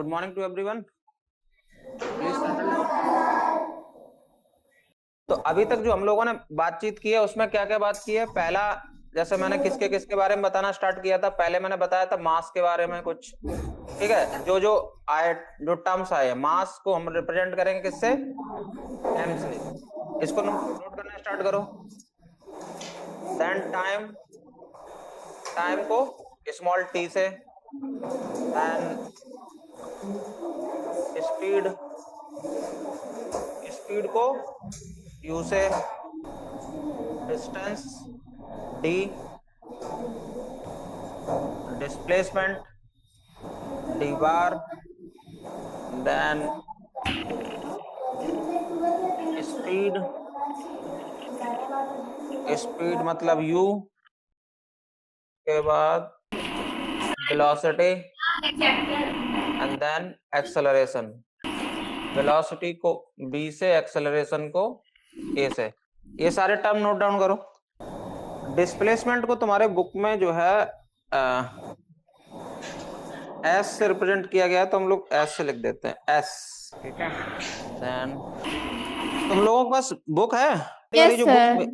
Good morning to everyone, please settle down. तो अभी तक जो हम लोगों ने बातचीत की है उसमें क्या क्या बात की है। पहला, जैसे मैंने किसके किसके बारे में बताना स्टार्ट किया था, पहले मैंने बताया था मास के बारे में कुछ, ठीक है। जो जो आए, जो टर्म्स आए, मास को हम रिप्रेजेंट करेंगे किससे, एम से। इसको नोट करना स्टार्ट करो। देन टाइम, टाइम को स्मॉल टी से। देन स्पीड, स्पीड को यू से। Distance D. Displacement D bar. Then speed, speed मतलब यू के बाद velocity and then acceleration. Velocity को बी से, एक्सेलरेशन को ए से। ये सारे टर्म नोट डाउन करो। डिस्प्लेसमेंट को तुम्हारे बुक में जो है एस से रिप्रेजेंट किया गया है, तो हम लोग एस से लिख देते हैं, एस, ठीक है। देन तुम लोगों के पास बुक है? यस जो सर। बुक,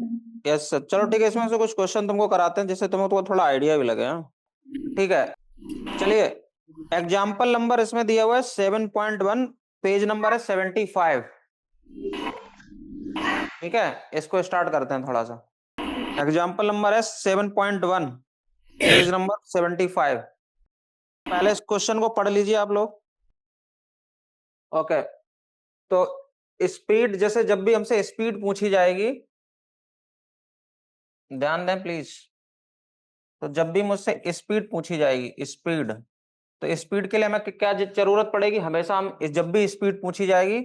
यस सर, चलो ठीक है। इसमें से कुछ क्वेश्चन तुमको कराते हैं जिससे तुमको थोड़ा आइडिया भी लगे, ठीक है। चलिए, एग्जाम्पल नंबर इसमें दिया हुआ है 7.1, पेज नंबर है 75, ठीक है। इसको स्टार्ट करते हैं थोड़ा सा। एग्जाम्पल नंबर है 7.1, पेज नंबर 75। पहले इस क्वेश्चन को पढ़ लीजिए आप लोग, ओके। तो स्पीड, जैसे जब भी हमसे स्पीड पूछी जाएगी, ध्यान दें प्लीज। तो जब भी मुझसे स्पीड पूछी जाएगी, स्पीड, तो स्पीड के लिए हमें क्या जरूरत पड़ेगी? हमेशा हम जब भी स्पीड पूछी जाएगी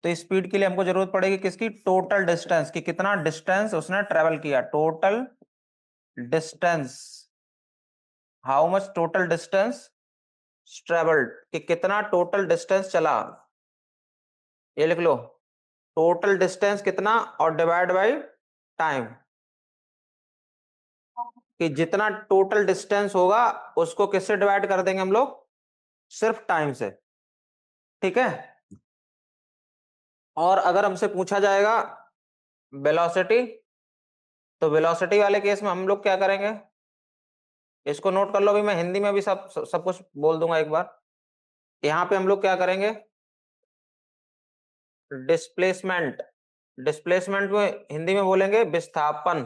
तो स्पीड के लिए हमको जरूरत पड़ेगी किसकी? टोटल डिस्टेंस की। कितना डिस्टेंस उसने ट्रेवल किया, total distance, how much total distance travelled, कि कितना टोटल डिस्टेंस चला। ये लिख लो, टोटल डिस्टेंस कितना और डिवाइड बाय टाइम, कि जितना टोटल डिस्टेंस होगा उसको किससे डिवाइड कर देंगे हम लोग? सिर्फ टाइम से, ठीक है। और अगर हमसे पूछा जाएगा वेलोसिटी, तो वेलोसिटी वाले केस में हम लोग क्या करेंगे? इसको नोट कर लो। अभी मैं हिंदी में भी सब कुछ बोल दूंगा एक बार। यहां पे हम लोग क्या करेंगे? डिस्प्लेसमेंट, डिस्प्लेसमेंट में हिंदी में बोलेंगे विस्थापन।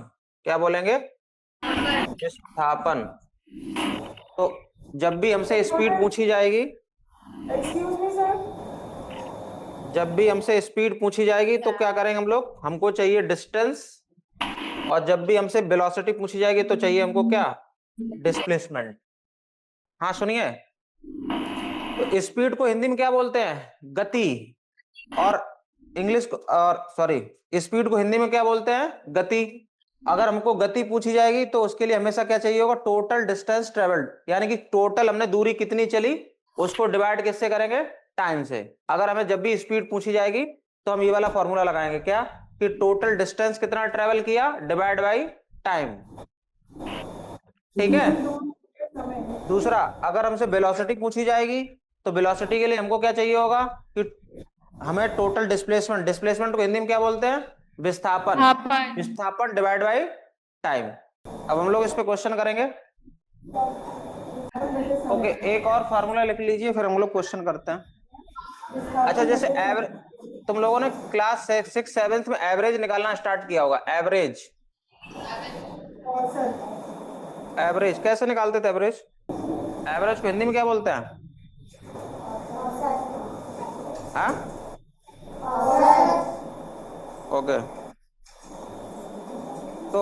क्या बोलेंगे? विस्थापन। तो जब भी हमसे स्पीड पूछी जाएगी, जब भी हमसे स्पीड पूछी जाएगी तो क्या करेंगे हम लोग? हमको चाहिए डिस्टेंस। और जब भी हमसे वेलोसिटी पूछी जाएगी तो चाहिए हमको क्या? डिस्प्लेसमेंट। हाँ सुनिए, तो स्पीड को हिंदी में क्या बोलते हैं? गति। और इंग्लिश को, और सॉरी, स्पीड को हिंदी में क्या बोलते हैं? गति। अगर हमको गति पूछी जाएगी तो उसके लिए हमेशा क्या चाहिए होगा? टोटल डिस्टेंस ट्रेवल्ड, यानी कि टोटल हमने दूरी कितनी चली उसको डिवाइड किससे करेंगे? टाइम से। अगर हमें जब भी स्पीड पूछी जाएगी तो हम ये वाला फॉर्मूला लगाएंगे, क्या? कि टोटल डिस्टेंस कितना ट्रेवल किया डिवाइड बाई टाइम, ठीक है। दूसरा, अगर हमसे वेलोसिटी पूछी जाएगी तो वेलोसिटी के लिए हमको क्या चाहिए होगा? कि हमें टोटल डिस्प्लेसमेंट, डिस्प्लेसमेंट को हिंदी में क्या बोलते हैं? विस्थापन। विस्थापन डिवाइड बाय टाइम। अब हम लोग इस पे क्वेश्चन करेंगे, ओके। एक और फार्मूला लिख लीजिए, फिर हम लोग क्वेश्चन करते हैं। अच्छा, जैसे एवरेज, तुम लोगों ने क्लास 6-7 में एवरेज निकालना स्टार्ट किया होगा। एवरेज, एवरेज कैसे निकालते थे? एवरेज, एवरेज को हिंदी में क्या बोलते हैं? हाँ, ओके। तो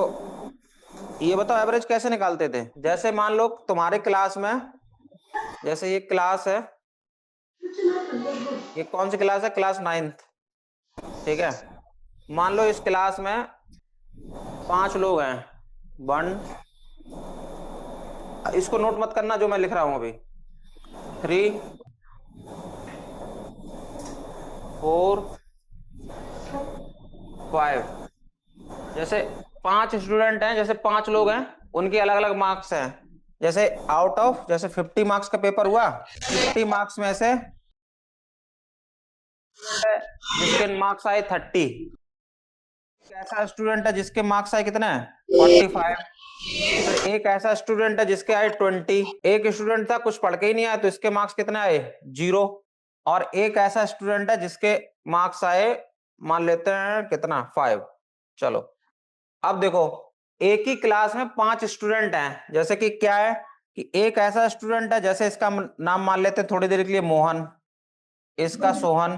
ये बताओ एवरेज कैसे निकालते थे? जैसे मान लो तुम्हारे क्लास में, जैसे ये क्लास है, ये कौन सी क्लास है? क्लास 9th, ठीक है। मान लो इस क्लास में 5 लोग हैं। 1, इसको नोट मत करना जो मैं लिख रहा हूं अभी। 3, 4, 5। जैसे 5 स्टूडेंट हैं, जैसे 5 लोग हैं, उनके अलग अलग मार्क्स हैं। जैसे आउट ऑफ जैसे 50 मार्क्स का पेपर हुआ, 50 मार्क्स में से जिसके मार्क्स आए 30, ऐसा स्टूडेंट है जिसके मार्क्स आए कितने 45, फिर एक ऐसा स्टूडेंट है जिसके आए 20, एक स्टूडेंट था कुछ पढ़ के ही नहीं आया तो इसके मार्क्स कितने आए 0, और एक ऐसा स्टूडेंट है जिसके मार्क्स आए मान लेते हैं कितना 5। चलो अब देखो एक ही क्लास में 5 स्टूडेंट हैं, जैसे कि क्या है कि एक ऐसा स्टूडेंट है जैसे इसका नाम मान लेते हैं थोड़ी देर के लिए मोहन, इसका सोहन,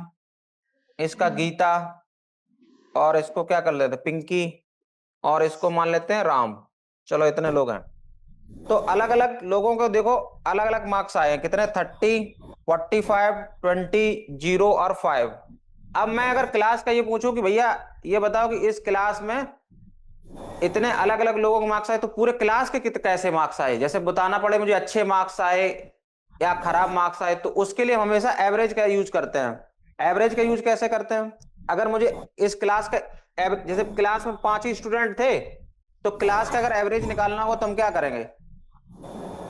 इसका गीता, और इसको क्या कर लेते हैं पिंकी, और इसको मान लेते हैं राम। चलो इतने लोग हैं, तो अलग अलग लोगों को देखो अलग अलग मार्क्स आए हैं कितने 30, 45, 20, 0 और 5। अब मैं अगर क्लास का ये पूछूं कि भैया ये बताओ कि इस क्लास में इतने अलग अलग लोगों के मार्क्स आए तो पूरे क्लास के कैसे मार्क्स आए, जैसे बताना पड़े मुझे अच्छे मार्क्स आए या खराब मार्क्स आए, तो उसके लिए हम हमेशा एवरेज का यूज करते हैं। एवरेज का यूज कैसे करते हैं, अगर मुझे इस क्लास का जैसे क्लास में 5 ही स्टूडेंट थे तो क्लास का अगर एवरेज निकालना हो तो हम क्या करेंगे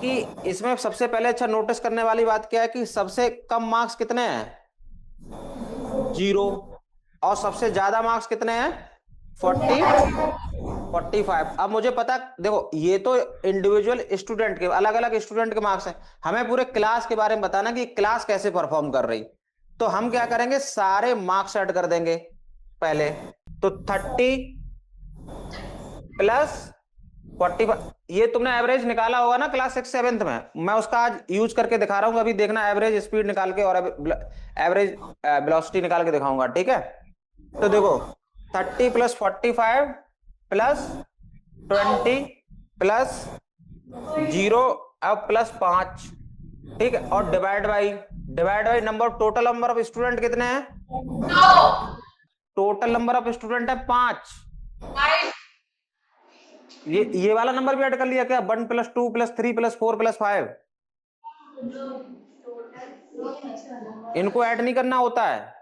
कि इसमें सबसे पहले अच्छा नोटिस करने वाली बात क्या है कि सबसे कम मार्क्स कितने हैं 0, और सबसे ज्यादा मार्क्स कितने हैं 45। अब मुझे पता देखो ये तो इंडिविजुअल स्टूडेंट के अलग अलग स्टूडेंट के मार्क्स हैं, हमें पूरे क्लास के बारे में बताना कि क्लास कैसे परफॉर्म कर रही, तो हम क्या करेंगे सारे मार्क्स ऐड कर देंगे पहले, तो 30 प्लस 45, ये तुमने एवरेज निकाला होगा ना क्लास 6 7th में, मैं उसका आज यूज करके दिखा रहा हूं, अभी देखना एवरेज स्पीड निकाल के और एवरेज वेलोसिटी निकाल के दिखाऊंगा, ठीक है। तो देखो 30 प्लस 45 प्लस 20 प्लस 0 अब प्लस 5, ठीक है, और divide by number, total number of student कितने हैं, टोटल नंबर ऑफ स्टूडेंट है 5, ये वाला नंबर भी ऐड कर लिया क्या 1 प्लस 2 प्लस 3 प्लस 4 प्लस 5, इनको ऐड नहीं करना होता है,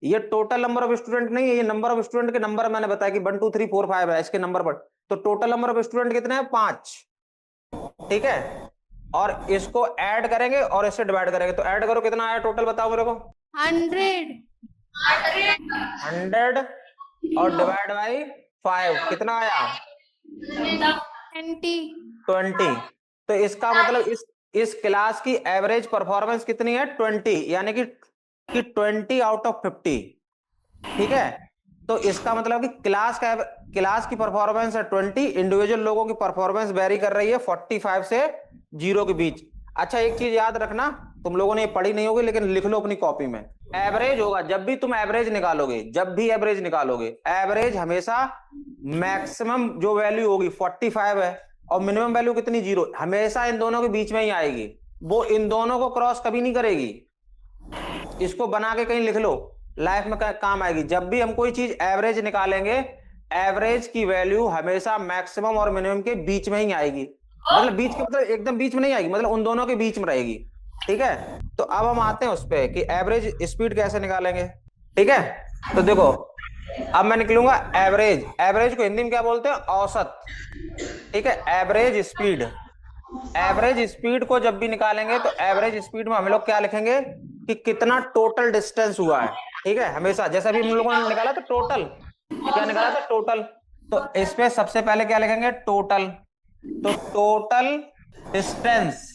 ये टोटल नंबर ऑफ स्टूडेंट नहीं है, ये नंबर ऑफ स्टूडेंट के नंबर मैंने बताया कि 1 2 3 4 5 है इसके नंबर पर, तो टोटल नंबर ऑफ स्टूडेंट कितने हैं 5, ठीक है, और इसको ऐड करेंगे और इससे डिवाइड करेंगे, तो ऐड करो कितना आया टोटल बताओ मेरे को 100 और डिवाइड बाई 5 कितना आया 20। तो इसका मतलब इस क्लास की एवरेज परफॉर्मेंस कितनी है 20, यानी कि 20 आउट ऑफ 50, ठीक है। तो इसका मतलब कि क्लास की परफॉर्मेंस है 20, इंडिविजुअल लोगों की परफॉर्मेंस वेरी कर रही है 45 से 0 के बीच। अच्छा एक चीज याद रखना, तुम लोगों ने ये पढ़ी नहीं होगी लेकिन लिख लो अपनी कॉपी में, एवरेज होगा जब भी तुम एवरेज निकालोगे, एवरेज हमेशा मैक्सिमम जो वैल्यू होगी 45 है और मिनिमम वैल्यू कितनी 0, हमेशा इन दोनों के बीच में ही आएगी, वो इन दोनों को क्रॉस कभी नहीं करेगी। इसको बना के कहीं लिख लो, लाइफ में काम आएगी। जब भी हम कोई चीज एवरेज निकालेंगे, एवरेज की वैल्यू हमेशा मैक्सिमम और मिनिमम के बीच में ही आएगी, मतलब बीच के मतलब एकदम बीच में नहीं आएगी, मतलब उन दोनों के बीच में रहेगी, ठीक है। तो अब हम आते हैं उस पे कि एवरेज स्पीड कैसे निकालेंगे, ठीक है। तो देखो अब मैं निकलूंगा एवरेज को हिंदी में क्या बोलते हैं औसत, ठीक है। एवरेज स्पीड को जब भी निकालेंगे तो एवरेज स्पीड में हम लोग क्या लिखेंगे कि कितना टोटल डिस्टेंस हुआ है, ठीक है, हमेशा जैसा भी हम लोगों ने निकाला था टोटल, क्या निकाला था टोटल, तो इस पे सबसे पहले क्या लिखेंगे टोटल, तो टोटल डिस्टेंस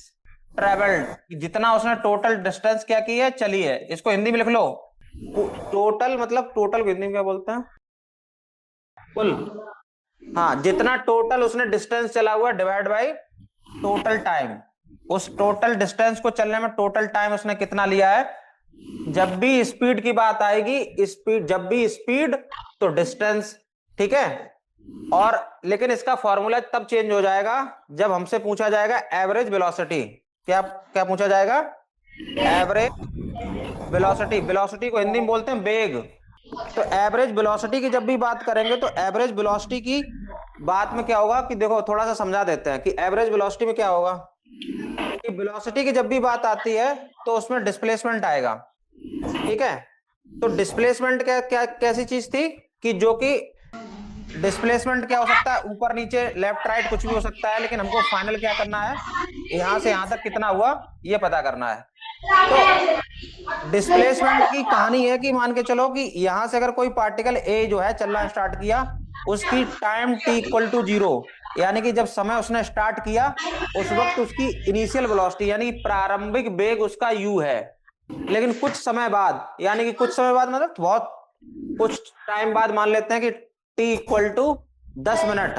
ट्रेवल्ड, जितना उसने टोटल डिस्टेंस क्या की है चली है, इसको हिंदी में लिख लो टोटल, मतलब टोटल को हिंदी में क्या बोलते हैं कुल, हाँ जितना टोटल उसने डिस्टेंस चला हुआ डिवाइड बाई टोटल टाइम, उस टोटल डिस्टेंस को चलने में टोटल टाइम उसने कितना लिया है। जब भी स्पीड की बात आएगी, जब भी स्पीड तो डिस्टेंस, ठीक है। और लेकिन इसका फॉर्मूला तब चेंज हो जाएगा जब हमसे पूछा जाएगा एवरेज वेलोसिटी, क्या क्या पूछा जाएगा एवरेज वेलोसिटी को हिंदी में बोलते हैं वेग। तो एवरेज वेलोसिटी की जब भी बात करेंगे तो एवरेज वेलोसिटी की बात में क्या होगा कि देखो थोड़ा सा समझा देते हैं कि एवरेज वेलोसिटी में क्या होगा कि वेलोसिटी की जब भी बात आती है तो उसमें डिस्प्लेसमेंट आएगा, ठीक है। तो डिस्प्लेसमेंट क्या क्या कैसी चीज थी कि जो कि डिस्प्लेसमेंट क्या हो सकता है, ऊपर नीचे लेफ्ट राइट कुछ भी हो सकता है, लेकिन हमको फाइनल क्या करना है, यहां से यहां तक कितना हुआ ये पता करना है। तो डिस्प्लेसमेंट की कहानी है कि मान के चलो कि यहां से अगर कोई पार्टिकल ए जो है चलना स्टार्ट किया, उसकी टाइम टी इक्वल टू 0, यानी कि जब समय उसने स्टार्ट किया उस वक्त उसकी इनिशियल वेलोसिटी यानी प्रारंभिक वेग उसका u है। लेकिन कुछ समय बाद, यानी कि कुछ समय बाद मतलब बहुत कुछ टाइम बाद, मान लेते हैं कि t equal to 10 minute,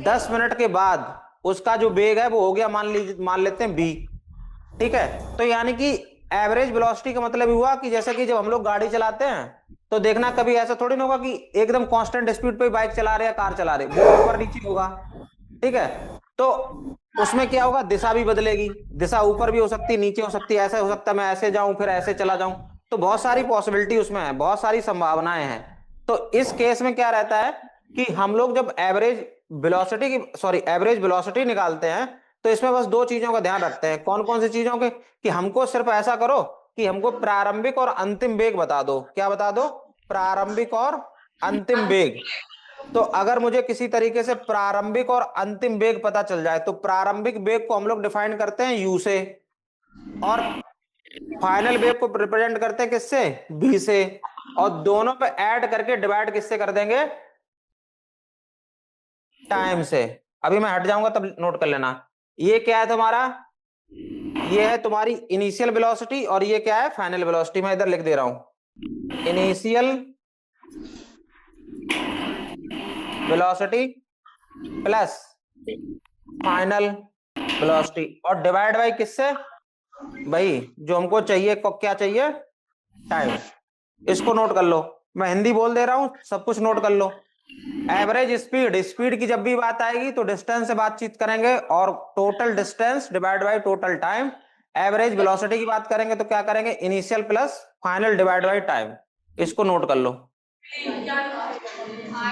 10 minute के बाद उसका जो वेग है वो हो गया, मान लेते हैं v। ठीक है, तो यानी कि एवरेज वेलोसिटी का मतलब हुआ कि जैसे कि जब हम लोग गाड़ी चलाते हैं तो देखना कभी ऐसा थोड़ी ना होगा कि एकदम कांस्टेंट स्पीड पे बाइक चला रहे या कार चला रहे, वो ऊपर नीचे होगा। ठीक है, तो उसमें क्या होगा, दिशा भी बदलेगी, दिशा ऊपर भी हो सकती है नीचे हो सकती है, ऐसा हो सकता है मैं ऐसे जाऊं फिर ऐसे चला जाऊं, तो बहुत सारी पॉसिबिलिटी उसमें है, बहुत सारी संभावनाएं हैं। तो इस केस में क्या रहता है कि हम लोग जब एवरेज वेलोसिटी निकालते हैं तो इसमें बस दो चीजों का ध्यान रखते हैं। कौन कौन सी चीजों के, कि हमको सिर्फ ऐसा करो कि हमको प्रारंभिक और अंतिम वेग बता दो। क्या बता दो, प्रारंभिक और अंतिम वेग। तो अगर मुझे किसी तरीके से प्रारंभिक और अंतिम वेग पता चल जाए तो प्रारंभिक वेग को हम लोग डिफाइन करते हैं u से, और फाइनल वेग को रिप्रेजेंट करते हैं किससे, v से, और दोनों पे ऐड करके डिवाइड किससे कर देंगे, टाइम से। अभी मैं हट जाऊंगा तब नोट कर लेना। ये क्या है तुम्हारा, ये है तुम्हारी इनिशियल वेलोसिटी, और ये क्या है, फाइनल वेलोसिटी। मैं इधर लिख दे रहा हूं, initial velocity plus final velocity, और डिवाइड बाई किससे, भाई जो हमको चाहिए, क्या चाहिए, टाइम। इसको नोट कर लो, मैं हिंदी बोल दे रहा हूं, सब कुछ नोट कर लो। एवरेज स्पीड, स्पीड की जब भी बात आएगी तो डिस्टेंस से बातचीत करेंगे, और total distance divide by total time. Average velocity की बात करेंगे तो क्या करेंगे, initial plus final divide by time. इसको नोट कर लो।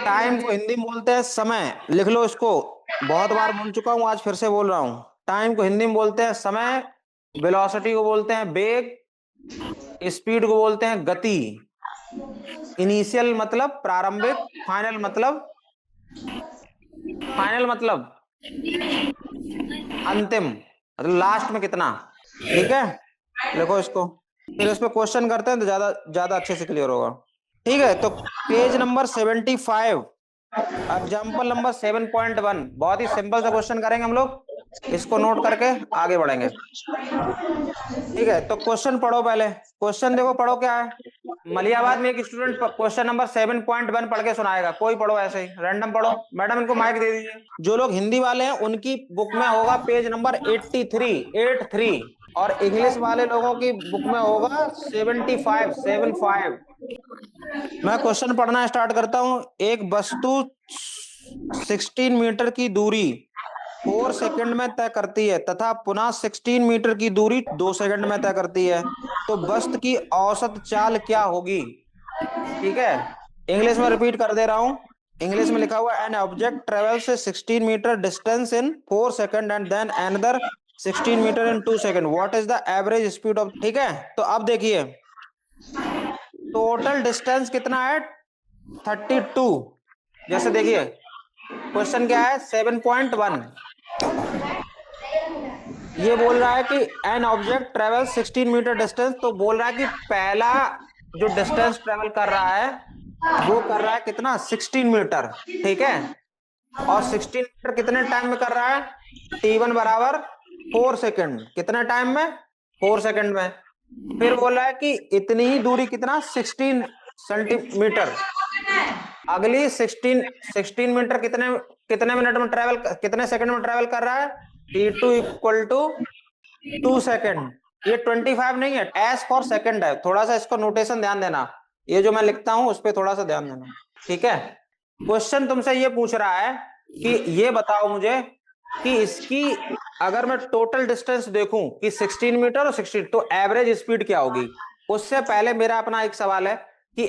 टाइम को हिंदी में बोलते हैं समय, लिख लो इसको, बहुत बार बोल चुका हूं, आज फिर से बोल रहा हूं। टाइम को हिंदी में बोलते हैं समय, वेलोसिटी को बोलते हैं वेग, स्पीड को बोलते हैं गति। इनिशियल मतलब प्रारंभिक, फाइनल मतलब अंतिम, मतलब लास्ट में कितना। ठीक है, देखो इसको, फिर इस पे क्वेश्चन करते हैं तो ज्यादा ज्यादा अच्छे से क्लियर होगा। ठीक है, तो पेज नंबर 75, एग्जाम्पल नंबर 7.1, बहुत ही सिंपल सा क्वेश्चन करेंगे हम लोग, इसको नोट करके आगे बढ़ेंगे। ठीक है, तो क्वेश्चन पढ़ो, पहले क्वेश्चन देखो, पढ़ो क्या है। मलियाबाद में एक स्टूडेंट क्वेश्चन नंबर 7.1 पढ़ के सुनाएगा, कोई पढ़ो ऐसे ही रैंडम पढ़ो। मैडम इनको माइक दे दीजिए। जो लोग हिंदी वाले हैं उनकी बुक में होगा पेज नंबर 83, और इंग्लिश वाले लोगों की बुक में होगा 75। मैं क्वेश्चन पढ़ना स्टार्ट करता हूं। एक वस्तु 16 मीटर की दूरी 4 सेकंड में तय करती है तथा पुनः 16 मीटर की दूरी 2 सेकंड में तय करती है, तो वस्तु की औसत चाल क्या होगी। ठीक है, इंग्लिश में रिपीट कर दे रहा हूं। इंग्लिश में लिखा हुआ an object travels 16 metre distance in 4 second and then another 16 metre in 2 second, what is the average speed of. ठीक है, तो अब देखिए टोटल डिस्टेंस कितना है, 32। जैसे देखिए क्वेश्चन क्या है, 7.1, ये बोल रहा है कि an object travel 16 metre distance, तो बोल रहा है कि पहला जो डिस्टेंस ट्रेवल कर रहा है वो कर रहा है कितना, 16 मीटर। ठीक है, और 16 मीटर कितने टाइम में कर रहा है, t1 बराबर 4 सेकंड, कितने टाइम में, 4 सेकंड में। फिर बोल रहा है कि इतनी ही दूरी कितना, 16 सेंटीमीटर, अगली 16 मीटर कितने कितने मिनट में ट्रेवल, कितने सेकंड में ट्रेवल कर रहा है, t2 इक्वल टू 2 सेकंड। ये 25 नहीं है, एस फॉर सेकंड है, थोड़ा सा इसको नोटेशन ध्यान देना, ये जो मैं लिखता हूं उस पर थोड़ा सा ध्यान देना। ठीक है, क्वेश्चन तुमसे ये पूछ रहा है कि ये बताओ मुझे कि इसकी अगर मैं टोटल डिस्टेंस देखूं कि 16 मीटर और 16, तो एवरेज स्पीड क्या होगी। उससे पहले मेरा अपना एक सवाल है कि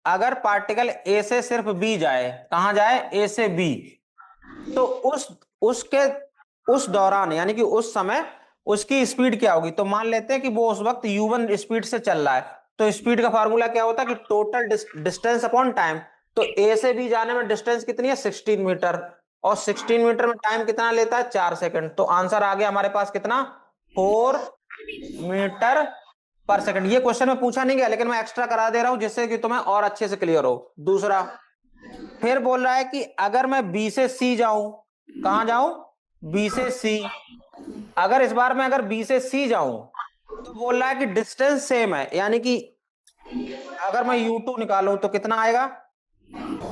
अगर पार्टिकल ए से सिर्फ बी जाए, कहां जाए, ए से बी, तो उस दौरान यानी कि उस समय उसकी स्पीड क्या होगी। तो मान लेते हैं कि वो उस वक्त u1 स्पीड से चल रहा है, तो स्पीड का फार्मूला क्या होता है कि टोटल डिस्टेंस अपॉन टाइम। तो ए से बी जाने में डिस्टेंस कितनी है 16 मीटर, और 16 मीटर में टाइम कितना लेता है 4 सेकंड। तो आंसर आ गया हमारे पास कितना 4 मीटर पर सेकंड। ये क्वेश्चन में पूछा नहीं गया लेकिन मैं एक्स्ट्रा करा दे रहा हूं जिससे कि तुम्हें और अच्छे से क्लियर हो। दूसरा फिर बोल रहा है कि अगर मैं बी से सी जाऊं, कहां जाऊं बी से सी, अगर इस बार मैं अगर बी से सी जाऊं तो बोल रहा है कि डिस्टेंस सेम है, यानी कि अगर मैं U2 निकालूं तो कितना आएगा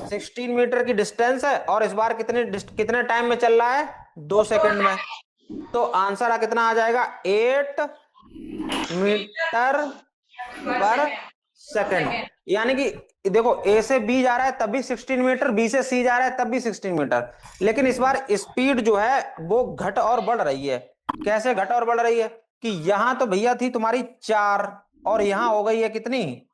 16 मीटर की डिस्टेंस है और इस बार कितने टाइम में चल रहा है 2 सेकंड में। तो आंसर कितना आ जाएगा 8 मीटर पर सेकंड। यानी कि देखो ए से बी जा रहा है तब भी 16 मीटर, बी से सी जा रहा है तब भी 16 मीटर, लेकिन इस बार स्पीड जो है वो घट और बढ़ रही है। कैसे घट और बढ़ रही है कि यहां तो भैया थी तुम्हारी 4 और यहां हो गई है कितनी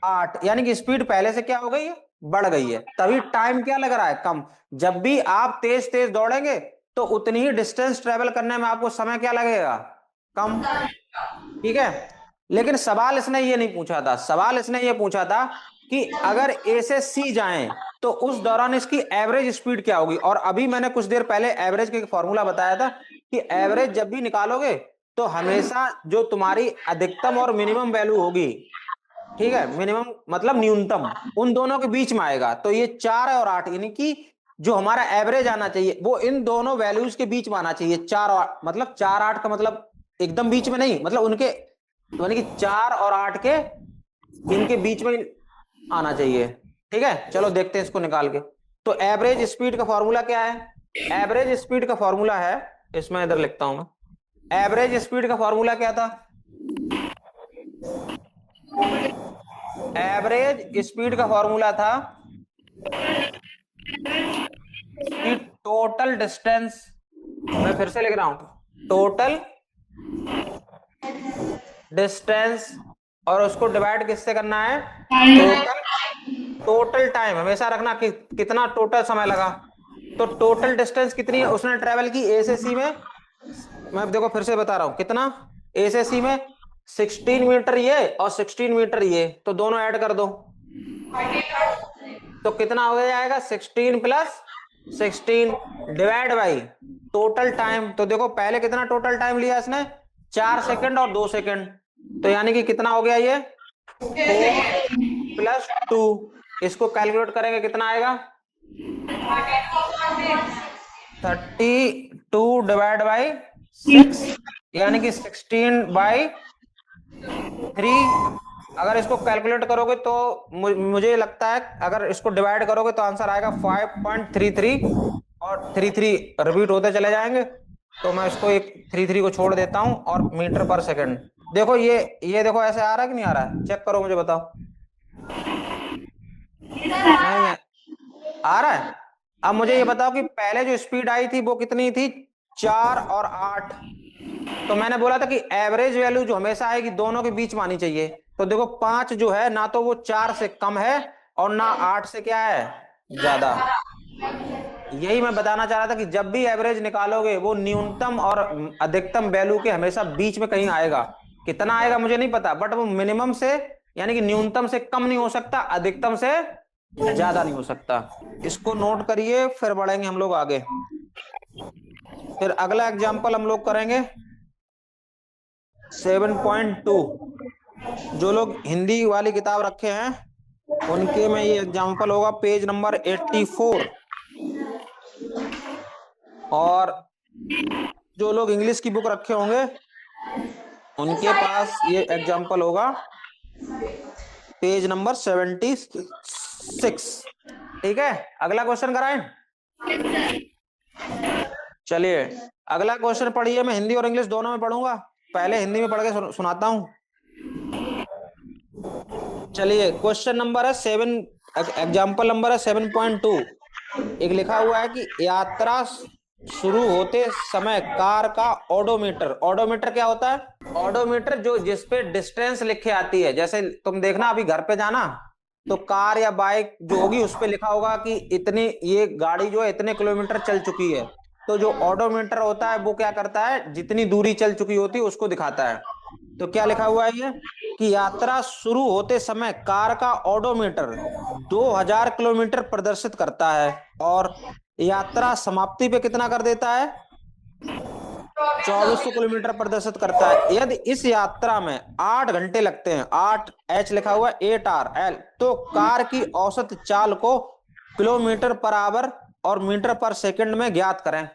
8, यानी कि स्पीड पहले से क्या हो गई है बढ़ गई है, तभी टाइम क्या लग रहा है कम। जब भी आप तेज तेज दौड़ेंगे तो उतनी ही डिस्टेंस ट्रेवल करने में आपको समय क्या लगेगा कम। ठीक है, लेकिन सवाल इसने ये नहीं पूछा था, सवाल इसने ये पूछा था कि अगर ए से सी जाएं तो उस दौरान इसकी एवरेज स्पीड क्या होगी। और अभी मैंने कुछ देर पहले एवरेज का फॉर्मूला बताया था कि एवरेज जब भी निकालोगे तो हमेशा जो तुम्हारी अधिकतम और मिनिमम वैल्यू होगी, ठीक है, मिनिमम मतलब न्यूनतम, उन दोनों के बीच में आएगा। तो ये 4 और 8 यानी कि जो हमारा एवरेज आना चाहिए वो इन दोनों वैल्यूज के बीच में आना चाहिए। 4 और मतलब 4 8 का मतलब एकदम बीच में नहीं, मतलब उनके यानी कि 4 और 8 के इनके बीच में आना चाहिए। ठीक है, चलो देखते हैं इसको निकाल के। तो एवरेज स्पीड का फॉर्मूला क्या है, एवरेज स्पीड का फॉर्मूला है, इसमें इधर लिखता हूं मैं, एवरेज स्पीड का फॉर्मूला क्या था, एवरेज स्पीड का फॉर्मूला था कि टोटल डिस्टेंस, मैं फिर से लिख रहा हूं, टोटल डिस्टेंस और उसको डिवाइड किससे करना है टोटल टाइम हमेशा रखना कि कितना टोटल समय लगा। तो टोटल डिस्टेंस कितनी है उसने ट्रेवल की ए से सी में, मैं देखो फिर से बता रहा हूं कितना, ए से सी में 16 मीटर ये और 16 मीटर ये, तो दोनों ऐड कर दो तो कितना हो जाएगा 16 plus 16 divide by total time. तो देखो पहले कितना टोटल टाइम लिया इसने 4 सेकंड और 2 सेकंड, तो यानी कि कितना हो गया ये 4 प्लस 2, इसको कैलकुलेट करेंगे कितना आएगा 32 डिवाइड बाई 6, यानी कि 16 बाई 3। अगर इसको कैलकुलेट करोगे तो मुझे लगता है अगर इसको डिवाइड करोगे तो आंसर आएगा 5.33 और 33 रिपीट होते चले जाएंगे। तो मैं इसको एक 33 को छोड़ देता हूं और मीटर पर सेकंड। देखो ये देखो ऐसे आ रहा है कि नहीं आ रहा है, चेक करो मुझे बताओ, नहीं है आ रहा है। अब मुझे ये बताओ कि पहले जो स्पीड आई थी वो कितनी थी 4 और 8, तो मैंने बोला था कि एवरेज वैल्यू जो हमेशा आएगी दोनों के बीच में आनी चाहिए। तो देखो 5 जो है ना तो वो 4 से कम है और ना 8 से क्या है ज्यादा। यही मैं बताना चाह रहा था कि जब भी एवरेज निकालोगे वो न्यूनतम और अधिकतम वैल्यू के हमेशा बीच में कहीं आएगा। कितना आएगा मुझे नहीं पता, बट वो मिनिमम से यानी कि न्यूनतम से कम नहीं हो सकता, अधिकतम से ज्यादा नहीं हो सकता। इसको नोट करिए, फिर बढ़ेंगे हम लोग आगे। फिर अगला एग्जाम्पल हम लोग करेंगे 7.2। जो लोग हिंदी वाली किताब रखे हैं उनके में ये एग्जाम्पल होगा पेज नंबर 84, और जो लोग इंग्लिश की बुक रखे होंगे उनके पास ये एग्जाम्पल होगा पेज नंबर 76। ठीक है, अगला क्वेश्चन कराएं। चलिए अगला क्वेश्चन पढ़िए, मैं हिंदी और इंग्लिश दोनों में पढ़ूंगा, पहले हिंदी में पढ़ के सुनाता हूं। चलिए क्वेश्चन नंबर है 7, एग्जाम्पल नंबर है 7.2। एक लिखा हुआ है कि यात्रा शुरू होते समय कार का ओडोमीटर, ओडोमीटर क्या होता है, ओडोमीटर जो जिसपे डिस्टेंस लिखे आती है, जैसे तुम देखना अभी घर पे जाना तो कार या बाइक जो होगी उस पे लिखा होगा कि इतनी ये गाड़ी जो है इतने किलोमीटर चल चुकी है। तो जो ओडोमीटर होता है वो क्या करता है जितनी दूरी चल चुकी होती है उसको दिखाता है। तो क्या लिखा हुआ है ये कि यात्रा शुरू होते समय कार का ओडोमीटर 2000 किलोमीटर प्रदर्शित करता है और यात्रा समाप्ति पे कितना कर देता है? 2400 किलोमीटर प्रदर्शित करता है। यदि इस यात्रा में 8 घंटे लगते हैं, 8H लिखा हुआ है, 8RL, तो कार की औसत चाल को किलोमीटर पर आवर और मीटर पर सेकंड में ज्ञात करें।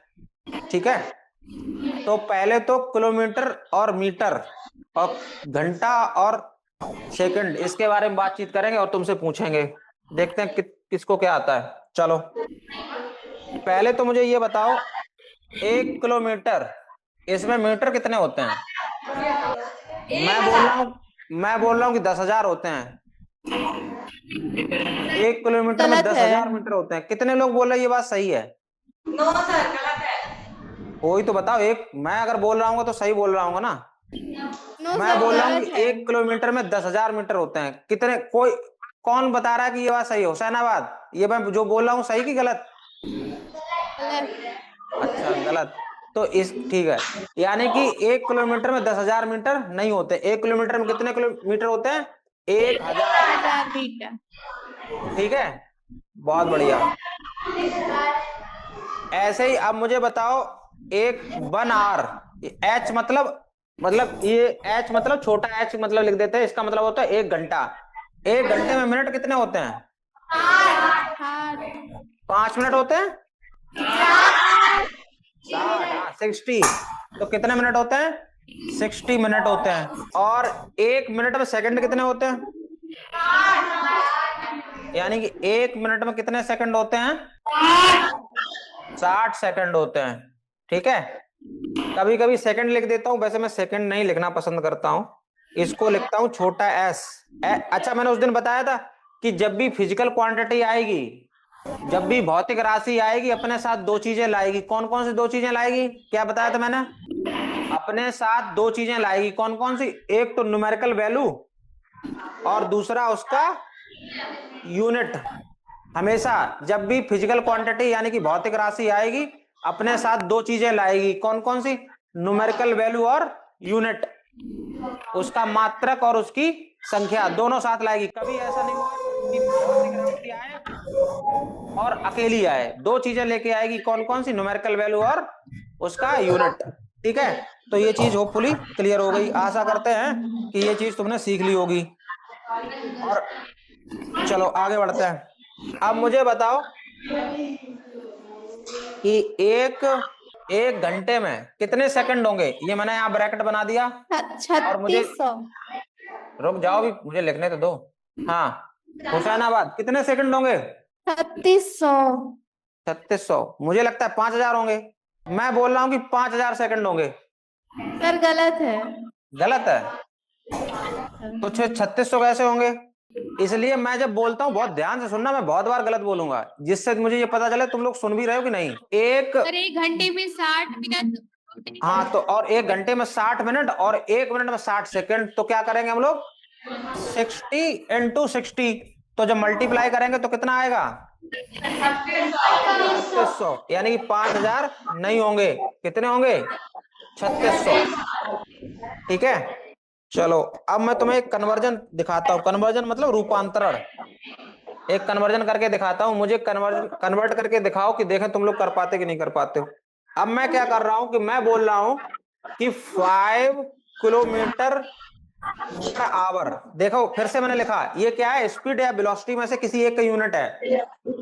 ठीक है, तो पहले तो किलोमीटर और मीटर और घंटा और सेकंड इसके बारे में बातचीत करेंगे और तुमसे पूछेंगे, देखते हैं किसको क्या आता है। चलो पहले तो मुझे ये बताओ, 1 किलोमीटर, इसमें मीटर कितने होते हैं? मैं बोल रहा हूँ कि 10,000 होते हैं। 1 किलोमीटर में 10,000 मीटर होते हैं। कितने लोग बोल रहे हैं ये बात सही है? नो सर, गलत है। कोई तो बताओ। मैं अगर बोल रहा हूँ तो सही बोल रहा हूँ ना? मैं बोल रहा हूँ कि 1 किलोमीटर में 10,000 मीटर होते हैं। कितने, कौन बता रहा है कि ये बात सही है? हुसैनाबाद, ये मैं जो बोल रहा हूँ सही कि गलत? अच्छा गलत। तो ठीक है, यानी कि 1 किलोमीटर में 10,000 मीटर नहीं होते। 1 किलोमीटर में कितने किलोमीटर होते हैं? 1,000 मीटर। ठीक है, बहुत बढ़िया। ऐसे ही अब मुझे बताओ, 1 आवर, H मतलब ये H मतलब छोटा H मतलब लिख देते हैं, इसका मतलब होता है 1 घंटा। 1 घंटे में मिनट कितने होते हैं? 5 मिनट होते हैं? 60। तो कितने मिनट होते हैं? 60 मिनट होते हैं। और 1 मिनट में सेकंड कितने होते हैं? यानी कि 1 मिनट में कितने सेकंड होते हैं? 60 सेकंड होते हैं। ठीक है, कभी कभी सेकंड लिख देता हूं, वैसे मैं सेकंड नहीं लिखना पसंद करता हूं, इसको लिखता हूं छोटा s। अच्छा, मैंने उस दिन बताया था कि जब भी फिजिकल क्वांटिटी आएगी, जब भी भौतिक राशि आएगी, अपने साथ 2 चीजें लाएगी। कौन कौन सी 2 चीजें लाएगी? क्या बताया था मैंने? अपने साथ 2 चीजें लाएगी। कौन कौन सी? एक तो न्यूमेरिकल वैल्यू और दूसरा उसका यूनिट। हमेशा जब भी फिजिकल क्वांटिटी यानी कि भौतिक राशि आएगी, अपने साथ 2 चीजें लाएगी। कौन कौन सी? न्यूमेरिकल वैल्यू और यूनिट, उसका मात्रक और उसकी संख्या दोनों साथ लाएगी। कभी ऐसा नहीं हुआ कि भौतिक राशि आए और अकेली आए, 2 चीजें लेके आएगी। कौन कौन सी? न्यूमेरिकल वैल्यू और उसका यूनिट। ठीक है, तो ये चीज होपफुली क्लियर हो गई। आशा करते हैं कि ये चीज तुमने सीख ली होगी। और चलो आगे बढ़ते हैं। अब मुझे बताओ कि एक घंटे में कितने सेकंड होंगे? ये मैंने यहाँ ब्रैकेट बना दिया। और मुझे 3600। रुक जाओ, भी मुझे लिखने तो दो। हाँ, हुसैनाबाद कितने सेकंड होंगे? 3600। 3600। मुझे लगता है 5,000 होंगे। मैं बोल रहा हूँ कि 5,000 सेकंड होंगे। सर गलत है। गलत है? तो 3600 कैसे होंगे? इसलिए मैं जब बोलता हूँ बहुत ध्यान से सुनना, मैं बहुत बार गलत बोलूंगा, जिससे मुझे ये पता चले तुम लोग सुन भी रहे हो कि नहीं। एक घंटे में 60 मिनट। हाँ, तो और 1 घंटे में 60 मिनट और 1 मिनट में 60 सेकंड, तो क्या करेंगे हम लोग? 60 इंटू 60। तो जब मल्टीप्लाई करेंगे तो कितना आएगा? 3600। यानी कि 5,000 नहीं होंगे। कितने होंगे? 3600। ठीक है, चलो अब मैं तुम्हें एक कन्वर्जन दिखाता हूं। कन्वर्जन मतलब रूपांतरण। एक कन्वर्जन करके दिखाता हूं। मुझे कन्वर्ट करके दिखाओ कि देखें तुम लोग कर पाते कि नहीं कर पाते हो। अब मैं क्या कर रहा हूं कि मैं बोल रहा हूं कि 5 किलोमीटर पर आवर। देखो फिर से मैंने लिखा, ये क्या है? स्पीड या वेलोसिटी में से किसी एक का यूनिट है।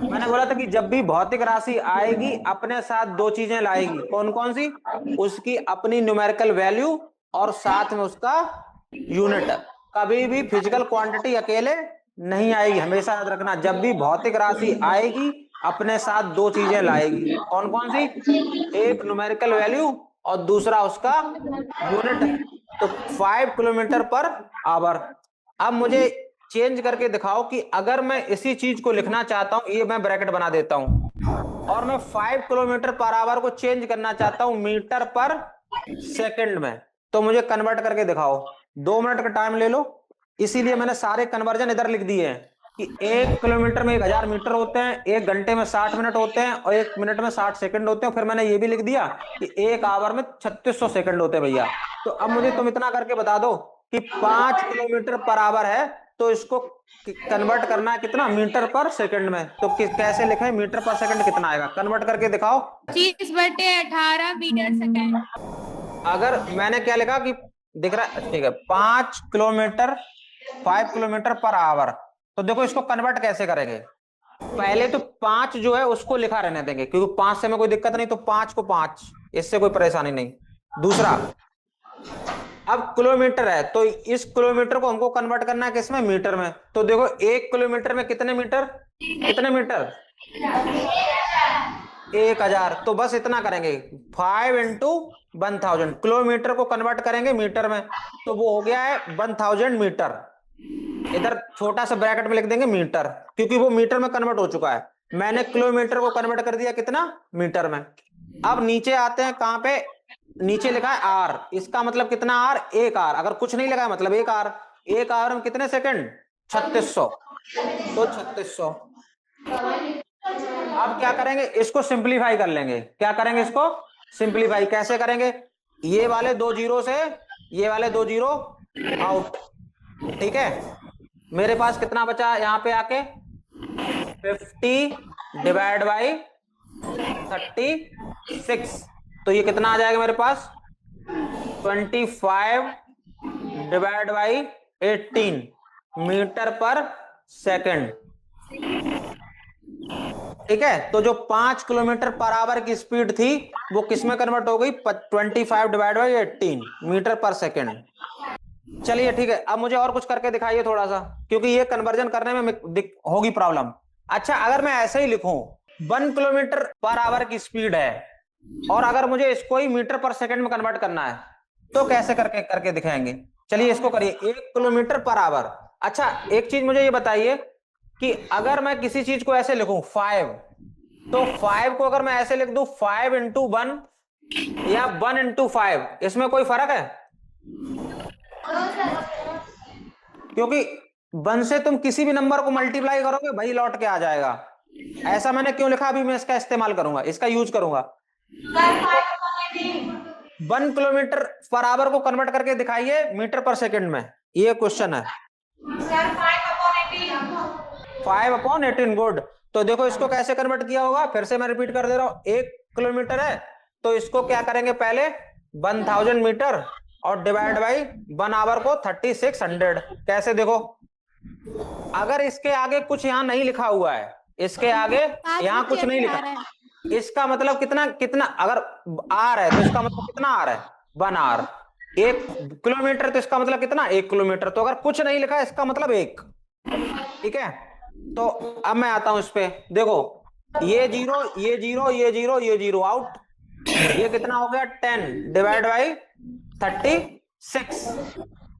मैंने बोला था कि जब भी भौतिक राशि आएगी, अपने साथ 2 चीजें लाएगी। कौन कौन सी? उसकी अपनी न्यूमेरिकल वैल्यू और साथ में उसका यूनिट। कभी भी फिजिकल क्वांटिटी अकेले नहीं आएगी। हमेशा याद रखना, जब भी भौतिक राशि आएगी, अपने साथ 2 चीजें लाएगी। कौन कौन सी? एक न्यूमेरिकल वैल्यू और दूसरा उसका यूनिट। तो 5 किलोमीटर पर आवर। अब मुझे चेंज करके दिखाओ कि अगर मैं इसी चीज को लिखना चाहता हूं, ये मैं ब्रैकेट बना देता हूं, और मैं 5 किलोमीटर पर आवर को चेंज करना चाहता हूं मीटर पर सेकंड में, तो मुझे कन्वर्ट करके दिखाओ। 2 मिनट का टाइम ले लो। इसीलिए मैंने सारे कन्वर्जन इधर लिख दिए हैं कि 1 किलोमीटर में 1,000 मीटर होते हैं, 1 घंटे में 60 मिनट होते हैं और 1 मिनट में 60 सेकंड होते हैं। फिर मैंने ये भी लिख दिया कि 1 आवर में 3600 सेकंड होते हैं भैया। तो अब मुझे तुम इतना करके बता दो कि 5 किलोमीटर पर आवर है तो इसको कन्वर्ट करना है कितना, मीटर पर सेकंड में। तो कैसे लिखें, मीटर पर सेकंड कितना आएगा, कन्वर्ट करके दिखाओ। 25/18 मीटर सेकंड। अगर मैंने क्या लिखा कि दिख रहा है, ठीक है, 5 किलोमीटर 5 किलोमीटर पर आवर, तो देखो इसको कन्वर्ट कैसे करेंगे। पहले तो 5 जो है उसको लिखा रहने देंगे, क्योंकि 5 से में कोई दिक्कत नहीं, तो 5 को 5, इससे कोई परेशानी नहीं। दूसरा, अब किलोमीटर है तो इस किलोमीटर को हमको कन्वर्ट करना है किसमें, मीटर में। तो देखो 1 किलोमीटर में कितने मीटर, कितने मीटर, 1000। तो बस इतना करेंगे, 5 इंटू 1000, किलोमीटर को कन्वर्ट करेंगे मीटर में, तो वो हो गया है 1000 मीटर। इधर छोटा सा ब्रैकेट में लिख देंगे मीटर, क्योंकि वो मीटर में कन्वर्ट हो चुका है। मैंने किलोमीटर को कन्वर्ट कर दिया कितना, मीटर में। अब नीचे आते हैं, कहां पे, नीचे लिखा है आर, इसका मतलब कितना आर, 1 आर। अगर कुछ नहीं लगा है मतलब 1 आर, 1 आर में कितने सेकंड, 3600, तो 3600। अब क्या करेंगे, इसको सिंप्लीफाई कर लेंगे। क्या करेंगे, इसको सिंप्लीफाई कैसे करेंगे, ये वाले 2 जीरो से ये वाले 2 जीरो आउट, ठीक है। मेरे पास कितना बचा यहाँ पे आके, 50 डिवाइड बाई 36, तो ये कितना आ जाएगा मेरे पास, 25 डिवाइड बाई 18 मीटर पर सेकंड, ठीक है। तो जो 5 किलोमीटर पर आवर की स्पीड थी वो किसमें कन्वर्ट हो गई, 25 डिवाइड बाई 18 मीटर पर सेकंड। चलिए ठीक है, अब मुझे और कुछ करके दिखाइए थोड़ा सा, क्योंकि ये कन्वर्जन करने में होगी प्रॉब्लम। अच्छा, अगर मैं ऐसे ही लिखूं 1 किलोमीटर पर आवर की स्पीड है और अगर मुझे इसको ही मीटर पर सेकंड में कन्वर्ट करना है तो कैसे करके दिखाएंगे। चलिए इसको करिए, 1 किलोमीटर पर आवर। अच्छा एक चीज मुझे ये बताइए कि अगर मैं किसी चीज को ऐसे लिखूं 5, तो 5 को अगर मैं ऐसे लिख दूं 5 इंटू 1 या 1 इंटू 5, इसमें कोई फर्क है, क्योंकि 1 से तुम किसी भी नंबर को मल्टीप्लाई करोगे वही लौट के आ जाएगा। ऐसा मैंने क्यों लिखा, अभी मैं इसका इस्तेमाल करूंगा, इसका यूज करूंगा। 1 किलोमीटर पर आवर को कन्वर्ट करके दिखाइए मीटर पर सेकंड में, ये क्वेश्चन है। 5/18, गुड। तो देखो इसको कैसे कन्वर्ट किया होगा, फिर से मैं रिपीट कर दे रहा हूं। 1 किलोमीटर है तो इसको क्या करेंगे, पहले 1000 मीटर और डिवाइड बाई 1 आवर को 3600। कैसे, देखो अगर इसके आगे कुछ यहां नहीं लिखा हुआ है, इसके आगे यहां कुछ नहीं लिखा, इसका मतलब कितना कितना, अगर आर है तो इसका मतलब कितना आर है, 1 आर। 1 किलोमीटर तो इसका मतलब कितना, 1 किलोमीटर। तो अगर कुछ नहीं लिखा है इसका मतलब 1, ठीक है। तो अब मैं आता हूं इस पे, देखो ये जीरो ये जीरो ये जीरो ये जीरो आउट, ये कितना हो गया 10 डिवाइड बाई 36,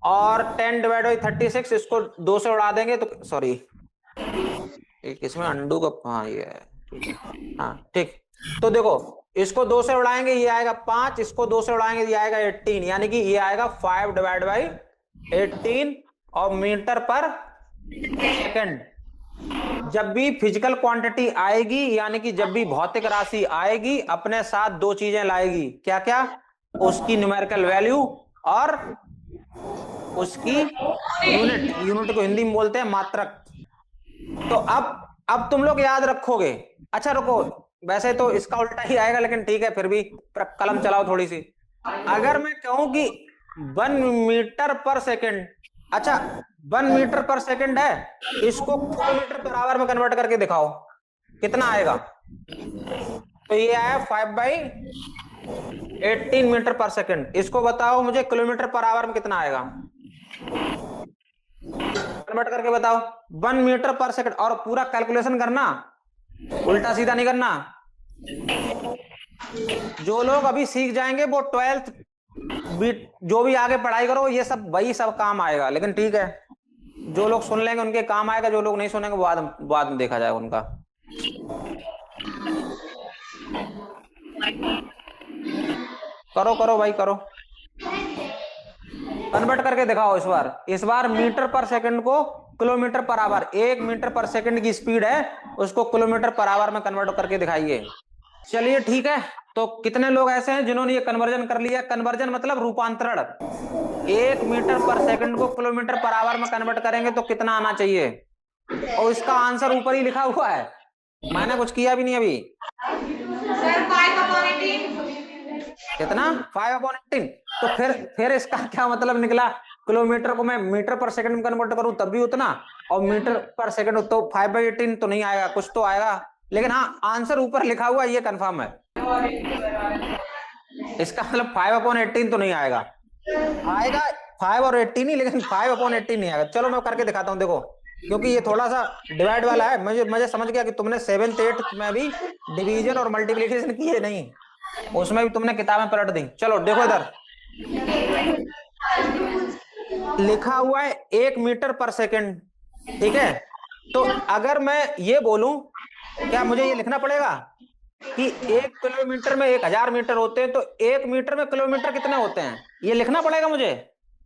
और 10 डिवाइड बाई 36 इसको 2 से उड़ा देंगे तो, सॉरी इसमें अंडू का, हाँ ये है, हाँ ठीक। तो देखो इसको 2 से उड़ाएंगे ये आएगा 5, इसको 2 से उड़ाएंगे ये आएगा 18, यानी कि ये आएगा 5 डिवाइड बाई 18 और मीटर पर सेकंड। जब भी फिजिकल क्वांटिटी आएगी, यानी कि जब भी भौतिक राशि आएगी, अपने साथ 2 चीजें लाएगी, क्या क्या, उसकी न्यूमेरिकल वैल्यू और उसकी यूनिट। यूनिट को हिंदी में बोलते हैं मात्रक। तो अब तुम लोग याद रखोगे। अच्छा रुको, वैसे तो इसका उल्टा ही आएगा, लेकिन ठीक है फिर भी कलम चलाओ थोड़ी सी। अगर मैं कहूं कि 1 मीटर पर सेकंड, अच्छा 1 मीटर पर सेकंड है, इसको किलोमीटर पर आवर में कन्वर्ट करके दिखाओ कितना आएगा। तो ये आया 5/18 मीटर पर सेकंड। इसको बताओ मुझे किलोमीटर पर आवर में कितना आएगा, कन्वर्ट करके बताओ। 1 मीटर पर सेकंड, और पूरा कैलकुलेशन करना, उल्टा सीधा नहीं करना। जो लोग अभी सीख जाएंगे वो 12th जो भी आगे पढ़ाई करो ये सब वही सब काम आएगा, लेकिन ठीक है जो लोग सुन लेंगे उनके काम आएगा, जो लोग नहीं सुनेंगे बाद में देखा जाएगा उनका। करो करो भाई करो, कन्वर्ट करके दिखाओ इस बार मीटर पर सेकंड को किलोमीटर पर आवर। 1 मीटर पर सेकंड की स्पीड है, उसको किलोमीटर पर आवर में कन्वर्ट करके दिखाइए। चलिए ठीक है, तो कितने लोग ऐसे हैं जिन्होंने ये कन्वर्जन कर लिया? कन्वर्जन मतलब रूपांतरण। 1 मीटर पर सेकंड को किलोमीटर पर आवर में कन्वर्ट करेंगे तो कितना आना चाहिए? और इसका आंसर ऊपर ही लिखा हुआ है, मैंने कुछ किया भी नहीं अभी। सर 5/18 कितना? 5/18। तो फिर इसका क्या मतलब निकला? किलोमीटर को मैं मीटर पर सेकंड में कन्वर्ट करूं तब भी उतना, और मीटर पर सेकंड तो 5/18 तो नहीं आएगा, कुछ तो आएगा। लेकिन हाँ, आंसर ऊपर लिखा हुआ ये कंफर्म है। इसका मतलब 5/18 तो नहीं आएगा, आएगा 5 और 18 ही, लेकिन 5/18 नहीं आएगा। चलो मैं करके दिखाता हूँ, देखो, क्योंकि ये थोड़ा सा डिवाइड वाला है। मुझे समझ गया कि तुमने 7th 8th में भी डिवीजन और मल्टीप्लिकेशन किए नहीं, उसमें भी तुमने किताबें पलट दी। चलो देखो इधर लिखा हुआ है 1 मीटर पर सेकंड, ठीक है। तो अगर मैं ये बोलूं, क्या मुझे ये लिखना पड़ेगा कि 1 किलोमीटर में 1000 मीटर होते हैं, तो 1 मीटर में किलोमीटर कितने होते हैं? ये लिखना पड़ेगा मुझे,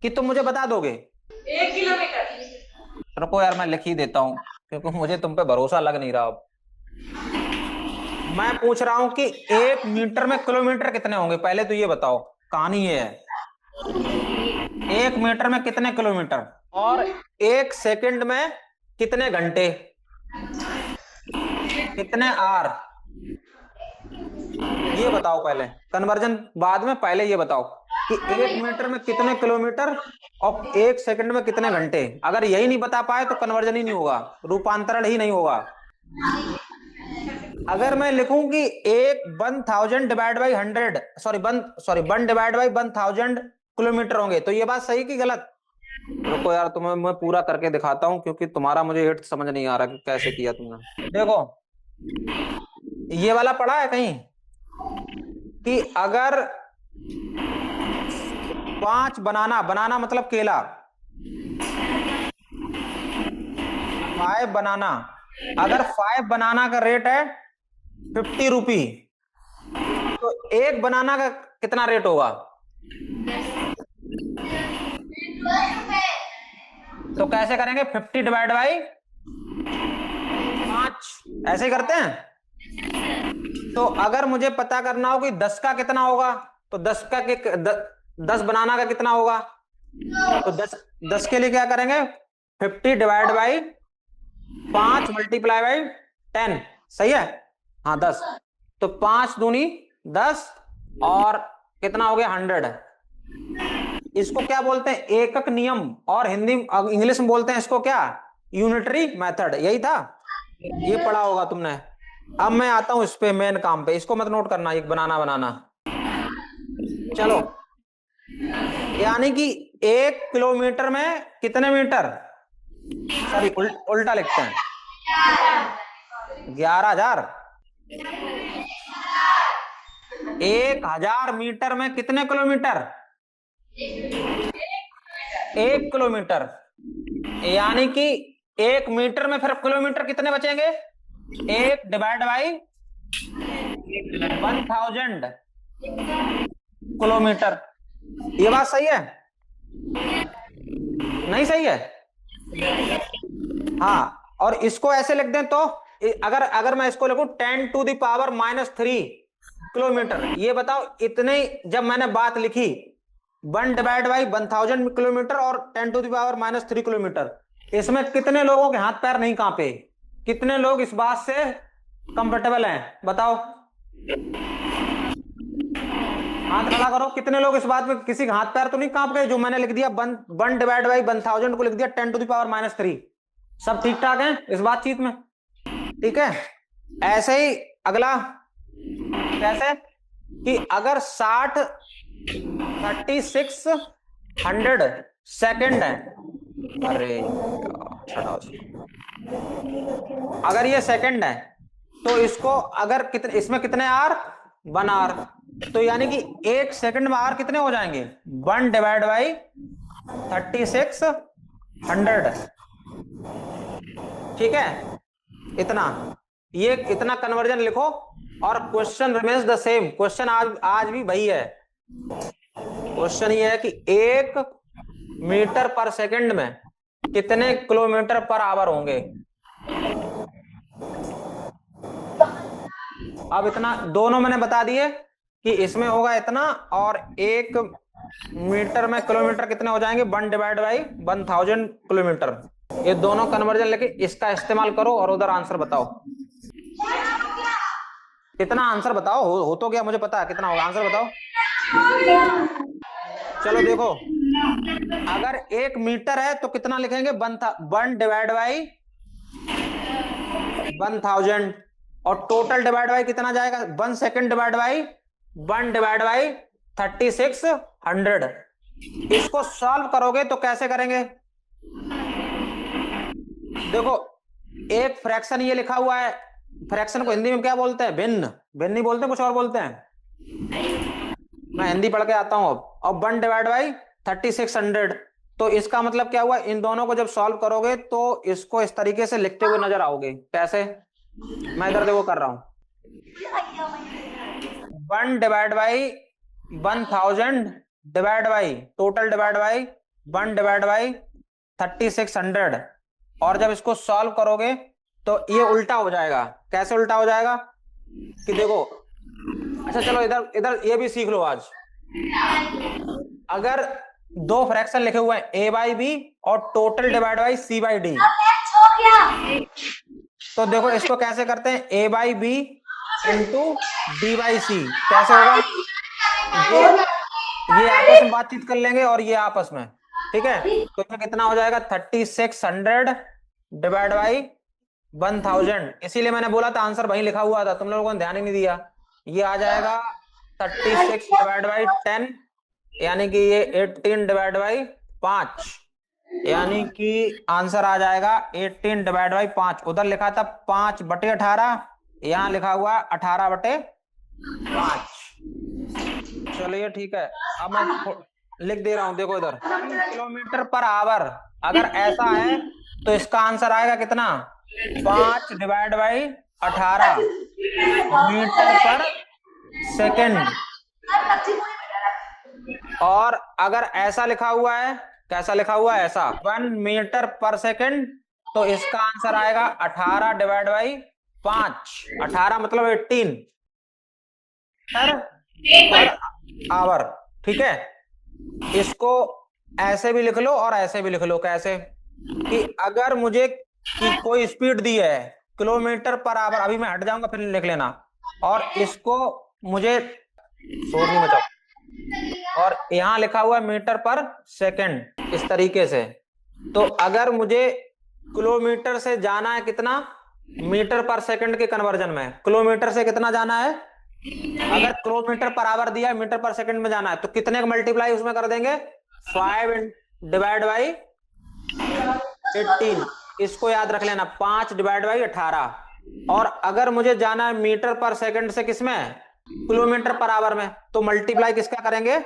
कि तुम मुझे बता दोगे? 1 किलोमीटर। रुको यार, मैं लिख ही देता हूं, क्योंकि मुझे तुम पे भरोसा लग नहीं रहा। अब मैं पूछ रहा हूं कि 1 मीटर में किलोमीटर कितने होंगे, पहले तो ये बताओ। कहानी ये है, 1 मीटर में कितने किलोमीटर, और 1 सेकंड में कितने घंटे, कितने आवर, ये बताओ पहले। कन्वर्जन बाद में, पहले ये बताओ कि 1 मीटर में कितने किलोमीटर और 1 सेकंड में कितने घंटे। अगर यही नहीं बता पाए तो कन्वर्जन ही नहीं होगा, रूपांतरण ही नहीं होगा। अगर मैं लिखूं कि 1 divide by 100, sorry 1 divide by 1000 kilometre होंगे, तो ये बात सही कि गलत? रुको यार, तुम्हें मैं पूरा करके दिखाता हूं, क्योंकि तुम्हारा मुझे हिट समझ नहीं आ रहा कि कैसे किया तुमने। देखो, ये वाला पढ़ा है कहीं कि अगर 5 बनाना मतलब केला, 5 बनाना, अगर 5 बनाना का रेट है 50 रुपी, तो 1 बनाना का कितना रेट होगा? तो कैसे करेंगे? 50 डिवाइड बाई 5, ऐसे ही करते हैं। तो अगर मुझे पता करना हो कि 10 का कितना होगा, तो 10 बनाना का कितना होगा, तो 10 के लिए क्या करेंगे? 50 डिवाइड बाई 5 मल्टीप्लाई बाई 10, सही है? हाँ 10, तो 5 दूनी 10, और कितना हो गया? 100। इसको क्या बोलते हैं? एकक नियम, और हिंदी इंग्लिश में बोलते हैं इसको क्या? Unitary method. यही था, ये पढ़ा होगा तुमने। अब मैं आता हूं इस पे, मेन काम पे। इसको मत नोट करना, एक बनाना। चलो, यानी कि 1 किलोमीटर में कितने मीटर, सॉरी उल्टा लिखते हैं, 11,000। 1000 मीटर में कितने किलोमीटर? 1 किलोमीटर। यानी कि 1 मीटर में फिर किलोमीटर कितने बचेंगे? 1 डिवाइड बाई 1000 किलोमीटर। ये बात सही है? नहीं सही है? हाँ, और इसको ऐसे लिख दें तो, अगर मैं इसको लिखूं 10⁻³ किलोमीटर, ये बताओ इतने, जब मैंने बात लिखी 1 डिवाइड बाई 1000 किलोमीटर और 10⁻³ किलोमीटर, इसमें कितने लोगों के हाथ पैर नहीं कांपे? कितने लोग इस बात से कंफर्टेबल हैं? बताओ, हाथ खड़ा करो। कितने लोग इस बात में, किसी के हाथ पैर तो नहीं कांप गए जो मैंने लिख दिया 1 डिवाइड बाई 1000 को लिख दिया 10⁻³? सब ठीक ठाक है इस बातचीत में? ठीक है। ऐसे ही अगला, कैसे कि अगर 3600 सेकंड है, अरे अगर ये सेकंड है, तो इसको अगर कितने, इसमें कितने आर? 1 आर। तो यानी कि 1 सेकंड में आर कितने हो जाएंगे? 1 डिवाइड बाई 3600। ठीक है, इतना, ये इतना कन्वर्जन लिखो, और question remains the same. Question आज भी वही है। क्वेश्चन ये है कि 1 मीटर पर सेकंड में कितने किलोमीटर पर आवर होंगे। अब इतना दोनों मैंने बता दिए, कि इसमें होगा इतना और 1 मीटर में किलोमीटर कितने हो जाएंगे 1 डिवाइड बाई 1000 किलोमीटर। ये दोनों कन्वर्जन लेके इसका इस्तेमाल करो और उधर आंसर बताओ कितना। आंसर बताओ हो तो क्या मुझे पता है कितना होगा, आंसर बताओ। चलो देखो, अगर 1 मीटर है तो कितना लिखेंगे 1 डिवाइड बाई 1000 और टोटल डिवाइड बाई कितना जाएगा 1 second divide by 1 divide by 3600। इसको सॉल्व करोगे तो कैसे करेंगे, देखो एक फ्रैक्शन ये लिखा हुआ है, फ्रैक्शन को हिंदी में क्या बोलते हैं, भिन्न। भिन्न नहीं बोलते, कुछ और बोलते हैं, मैं हिंदी पढ़ के आता हूं अब। और 1 डिवाइड बाई 3600, तो इसका मतलब क्या हुआ, इन दोनों को जब सॉल्व करोगे तो इसको इस तरीके से लिखते हुए नजर आओगे। कैसे, मैं इधर देखो कर रहा हूं, 1 divide by 1000 divide by total divide by 1 divide by 3600, और जब इसको सॉल्व करोगे तो ये उल्टा हो जाएगा। कैसे उल्टा हो जाएगा कि देखो, अच्छा चलो इधर इधर ये भी सीख लो आज। अगर 2 फ्रैक्शन लिखे हुए हैं a बाई बी और total divide by c by D, तो देखो इसको कैसे करते हैं, a by B into D by C. कैसे होगा, ये आपस में बातचीत कर लेंगे और ये आपस में, ठीक है। तो इसमें कितना हो जाएगा 3600 डिवाइड बाई 1000। इसीलिए मैंने बोला था आंसर वहीं लिखा हुआ था, तुम लोगों ने ध्यान ही नहीं दिया। ये आ जाएगा 36 डिवाइड बाई 10, यानी कि ये 18 डिवाइड बाई 5, यानी कि आंसर आ जाएगा 18 डिवाइड बाई 5। उधर लिखा था 5/18, यहाँ लिखा हुआ 18/5। चलिए ठीक है, अब मैं लिख दे रहा हूं, देखो इधर किलोमीटर पर आवर। अगर ऐसा है तो इसका आंसर आएगा कितना 5 डिवाइड बाई 18 मीटर पर सेकेंड। और अगर ऐसा लिखा हुआ है, कैसा लिखा हुआ है, ऐसा 1 मीटर पर सेकेंड, तो इसका आंसर आएगा 18 डिवाइड बाई 5। 18 मतलब 18 पर आवर, ठीक है। इसको ऐसे भी लिख लो और ऐसे भी लिख लो। कैसे कि अगर मुझे कि कोई स्पीड दी है किलोमीटर पर आवर, अभी मैं हट जाऊंगा फिर लिख लेना, और इसको मुझे शोर नहीं मचाओ, और यहां लिखा हुआ है मीटर पर सेकंड, इस तरीके से। तो अगर मुझे किलोमीटर से जाना है कितना, मीटर पर सेकंड के कन्वर्जन में किलोमीटर से कितना जाना है, अगर किलोमीटर पर आवर दिया है मीटर पर सेकंड में जाना है, तो कितने का मल्टीप्लाई उसमें कर देंगे 5 डिवाइड बाई 18। इसको याद रख लेना, 5 डिवाइड बाई 18। और अगर मुझे जाना है मीटर पर सेकंड से किसमें, किलोमीटर पर आवर में, तो मल्टीप्लाई किसका करेंगे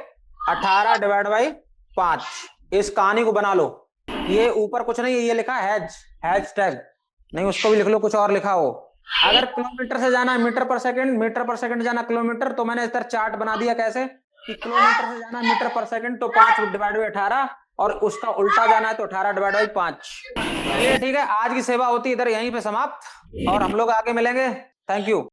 18 डिवाइड बाई 5। इस कहानी को बना लो। ये ऊपर कुछ नहीं है, ये लिखा है हैज टैग, नहीं उसको भी लिख लो, कुछ और लिखा हो। अगर किलोमीटर से जाना है मीटर पर सेकंड जाना किलोमीटर, तो मैंने इस तरह चार्ट बना दिया। कैसे कि किलोमीटर से जाना है मीटर पर सेकंड तो 5 डिवाइड बाई 18, और उसका उल्टा जाना है तो 18 डिवाइड बाई 5। चलिए ठीक है, आज की सेवा होती इधर यहीं पे समाप्त, और हम लोग आगे मिलेंगे। Thank you.